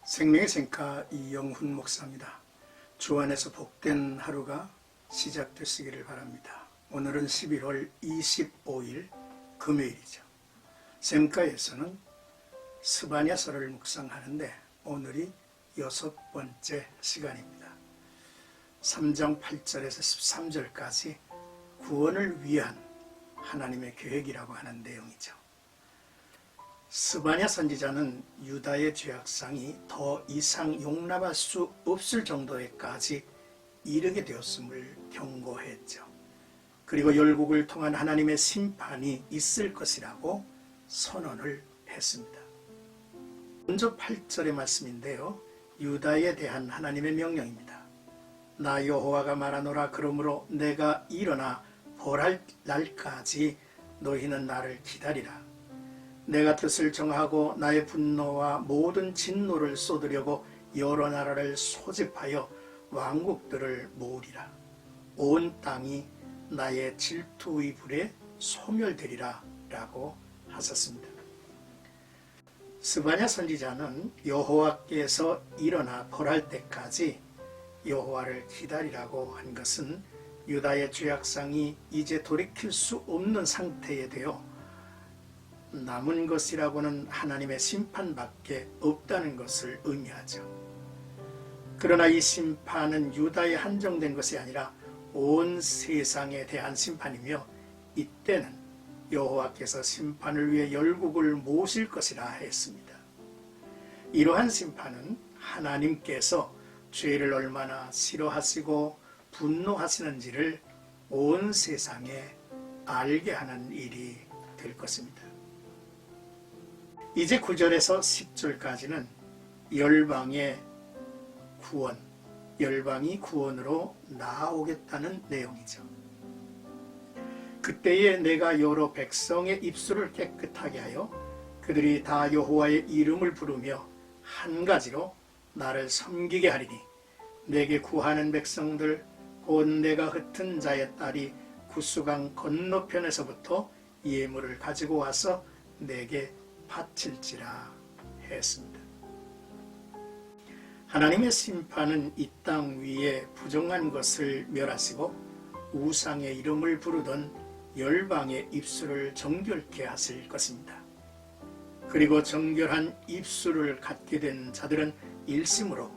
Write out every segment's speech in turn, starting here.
생명의 생가 이영훈 목사입니다. 주 안에서 복된 하루가 시작되시기를 바랍니다. 오늘은 11월 25일 금요일이죠. 생가에서는 스바냐서를 묵상하는데 오늘이 6번째 시간입니다. 3장 8절에서 13절까지 구원을 위한 하나님의 계획이라고 하는 내용이죠. 스바냐 선지자는 유다의 죄악상이 더 이상 용납할 수 없을 정도에까지 이르게 되었음을 경고했죠. 그리고 열국을 통한 하나님의 심판이 있을 것이라고 선언을 했습니다. 먼저 8절의 말씀인데요. 유다에 대한 하나님의 명령입니다. 나 여호와가 말하노라. 그러므로 내가 일어나 벌할 날까지 너희는 나를 기다리라. 내가 뜻을 정하고 나의 분노와 모든 진노를 쏟으려고 여러 나라를 소집하여 왕국들을 모으리라. 온 땅이 나의 질투의 불에 소멸되리라 라고 하셨습니다. 스바냐 선지자는 여호와께서 일어나 벌할 때까지 여호와를 기다리라고 한 것은 유다의 죄악상이 이제 돌이킬 수 없는 상태에 되어 남은 것이라고는 하나님의 심판밖에 없다는 것을 의미하죠. 그러나 이 심판은 유다에 한정된 것이 아니라 온 세상에 대한 심판이며 이때는 여호와께서 심판을 위해 열국을 모으실 것이라 했습니다. 이러한 심판은 하나님께서 죄를 얼마나 싫어하시고 분노하시는지를 온 세상에 알게 하는 일이 될 것입니다. 이제 9절에서 10절까지는 열방의 구원, 열방이 구원으로 나아오겠다는 내용이죠. 그때에 내가 여러 백성의 입술을 깨끗하게 하여 그들이 다 여호와의 이름을 부르며 한 가지로 나를 섬기게 하리니 내게 구하는 백성들 곧 내가 흩은 자의 딸이 구스강 건너편에서부터 예물을 가지고 와서 내게 바칠지라 했습니다. 하나님의 심판은 이 땅 위에 부정한 것을 멸하시고 우상의 이름을 부르던 열방의 입술을 정결케 하실 것입니다. 그리고 정결한 입술을 갖게 된 자들은 일심으로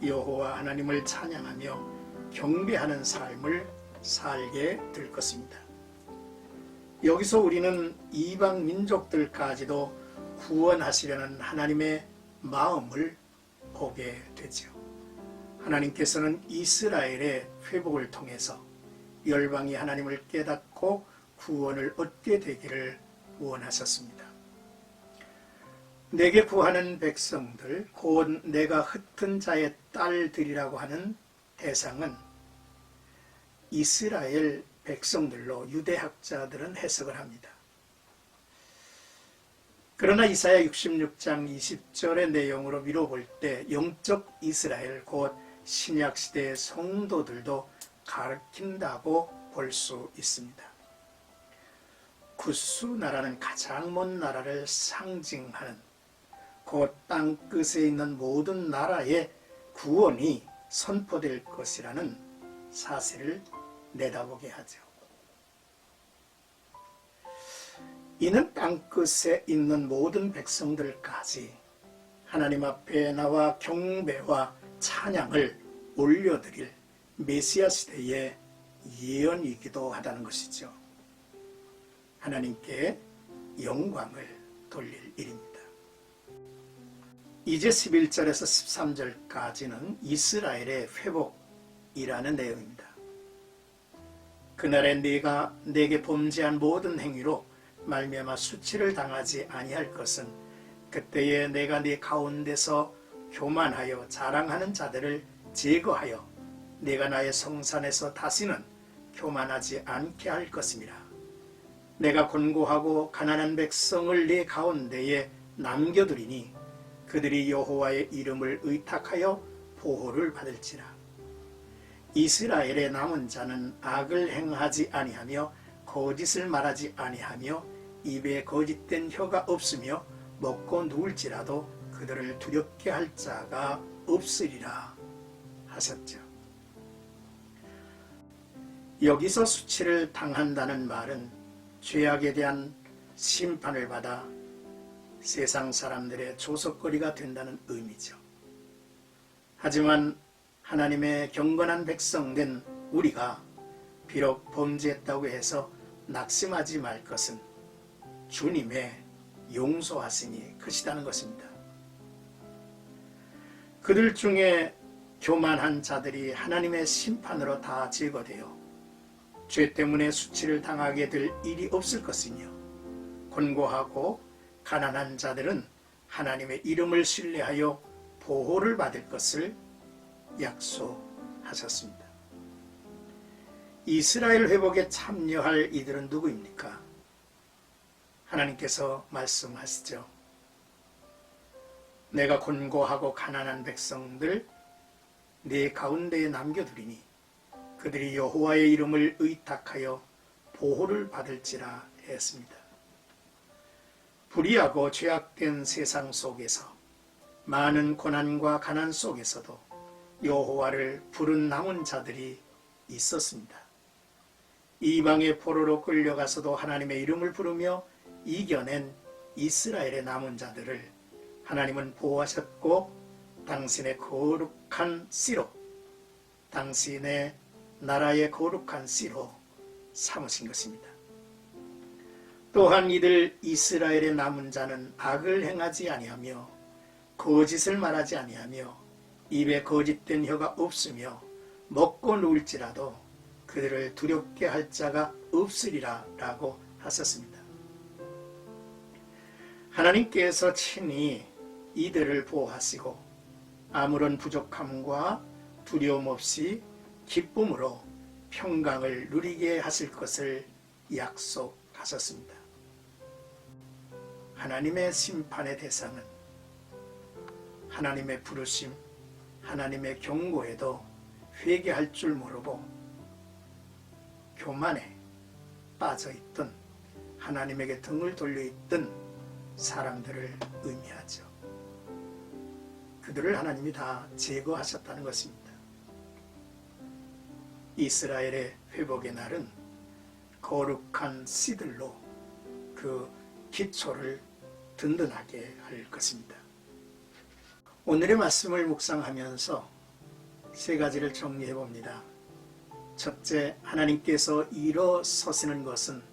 여호와 하나님을 찬양하며 경배하는 삶을 살게 될 것입니다. 여기서 우리는 이방 민족들까지도 구원하시려는 하나님의 마음을 보게 되죠. 하나님께서는 이스라엘의 회복을 통해서 열방이 하나님을 깨닫고 구원을 얻게 되기를 원하셨습니다. 내게 구하는 백성들 곧 내가 흩은 자의 딸들이라고 하는 대상은 이스라엘 백성들로 유대학자들은 해석을 합니다. 그러나 이사야 66장 20절의 내용으로 미뤄볼 때 영적 이스라엘 곧 신약시대의 성도들도 가르친다고 볼 수 있습니다. 구스 나라는 가장 먼 나라를 상징하는 곧 땅끝에 있는 모든 나라의 구원이 선포될 것이라는 사실을 내다보게 하죠. 이는 땅끝에 있는 모든 백성들까지 하나님 앞에 나와 경배와 찬양을 올려드릴 메시아 시대의 예언이기도 하다는 것이죠. 하나님께 영광을 돌릴 일입니다. 이제 11절에서 13절까지는 이스라엘의 회복이라는 내용입니다. 그날에 네가 내게 범죄한 모든 행위로 말미암아 수치를 당하지 아니할 것은 그때에 내가 네 가운데서 교만하여 자랑하는 자들을 제거하여 내가 나의 성산에서 다시는 교만하지 않게 할 것임이라. 내가 곤고하고 가난한 백성을 네 가운데에 남겨두리니 그들이 여호와의 이름을 의탁하여 보호를 받을지라. 이스라엘의 남은 자는 악을 행하지 아니하며 거짓을 말하지 아니하며 입에 거짓된 혀가 없으며 먹고 누울지라도 그들을 두렵게 할 자가 없으리라 하셨죠. 여기서 수치를 당한다는 말은 죄악에 대한 심판을 받아 세상 사람들의 조석거리가 된다는 의미죠. 하지만 하나님의 경건한 백성된 우리가 비록 범죄했다고 해서 낙심하지 말 것은 주님의 용서하심이 크시다는 것입니다. 그들 중에 교만한 자들이 하나님의 심판으로 다 제거되어 죄 때문에 수치를 당하게 될 일이 없을 것이며, 곤고하고 가난한 자들은 하나님의 이름을 신뢰하여 보호를 받을 것을 약속하셨습니다. 이스라엘 회복에 참여할 이들은 누구입니까? 하나님께서 말씀하시죠. 내가 곤고하고 가난한 백성들 네 가운데에 남겨두리니 그들이 여호와의 이름을 의탁하여 보호를 받을지라 했습니다. 불의하고 죄악된 세상 속에서 많은 고난과 가난 속에서도 여호와를 부른 남은 자들이 있었습니다. 이방의 포로로 끌려가서도 하나님의 이름을 부르며 이겨낸 이스라엘의 남은 자들을 하나님은 보호하셨고 당신의 거룩한 씨로, 당신의 나라의 거룩한 씨로 삼으신 것입니다. 또한 이들 이스라엘의 남은 자는 악을 행하지 아니하며 거짓을 말하지 아니하며 입에 거짓된 혀가 없으며 먹고 누울지라도 그들을 두렵게 할 자가 없으리라 라고 하셨습니다. 하나님께서 친히 이들을 보호하시고 아무런 부족함과 두려움 없이 기쁨으로 평강을 누리게 하실 것을 약속하셨습니다. 하나님의 심판의 대상은 하나님의 부르심, 하나님의 경고에도 회개할 줄 모르고 교만에 빠져있던, 하나님에게 등을 돌려있던 사람들을 의미하죠. 그들을 하나님이 다 제거하셨다는 것입니다. 이스라엘의 회복의 날은 거룩한 씨들로 그 기초를 든든하게 할 것입니다. 오늘의 말씀을 묵상하면서 세 가지를 정리해 봅니다. 첫째, 하나님께서 일어서시는 것은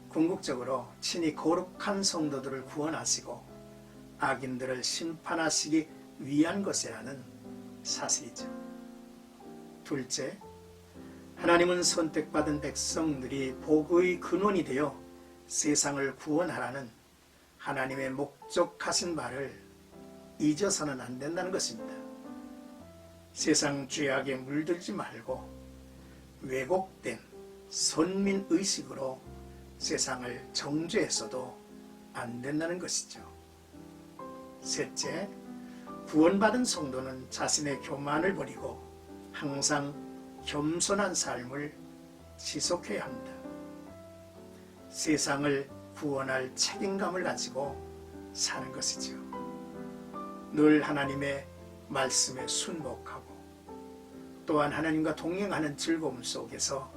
궁극적으로 친히 거룩한 성도들을 구원하시고 악인들을 심판하시기 위한 것이라는 사실이죠. 둘째, 하나님은 선택받은 백성들이 복의 근원이 되어 세상을 구원하라는 하나님의 목적하신 바를 잊어서는 안 된다는 것입니다. 세상 죄악에 물들지 말고 왜곡된 선민의식으로 세상을 정죄해서도 안 된다는 것이죠. 셋째, 구원받은 성도는 자신의 교만을 버리고 항상 겸손한 삶을 지속해야 합니다. 세상을 구원할 책임감을 가지고 사는 것이죠. 늘 하나님의 말씀에 순복하고 또한 하나님과 동행하는 즐거움 속에서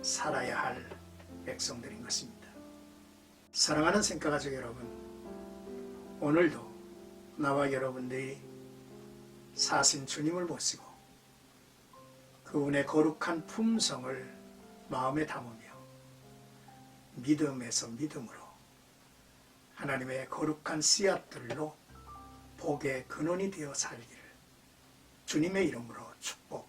살아야 할 백성들인 것입니다. 사랑하는 생가가족 여러분, 오늘도 나와 여러분들이 사신 주님을 모시고 그분의 거룩한 품성을 마음에 담으며 믿음에서 믿음으로 하나님의 거룩한 씨앗들로 복의 근원이 되어 살기를 주님의 이름으로 축복합니다.